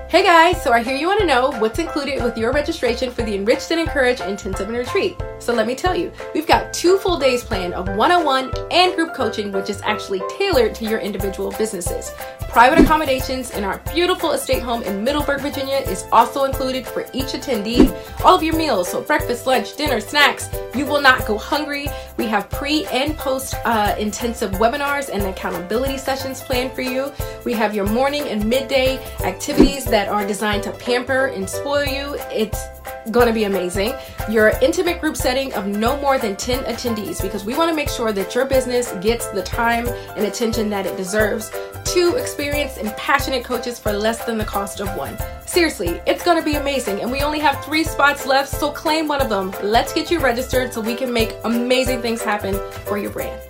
Hey guys, so I hear you want to know what's included with your registration for the Enriched and Encouraged Intensive and Retreat. So let me tell you, we've got 2 full days planned of one-on-one and group coaching, which is actually tailored to your individual businesses. Private accommodations in our beautiful estate home in Middleburg, Virginia is also included for each attendee. All of your meals, so breakfast, lunch, dinner, snacks, you will not go hungry. We have pre and post intensive webinars and accountability sessions planned for you. We have your morning and midday activities that are designed to pamper and spoil you. It's going to be amazing. Your intimate group setting of no more than 10 attendees, because we want to make sure that your business gets the time and attention that it deserves. 2 experienced and passionate coaches for less than the cost of 1. Seriously, it's going to be amazing, and we only have 3 spots left, so claim one of them. Let's get you registered so we can make amazing things happen for your brand.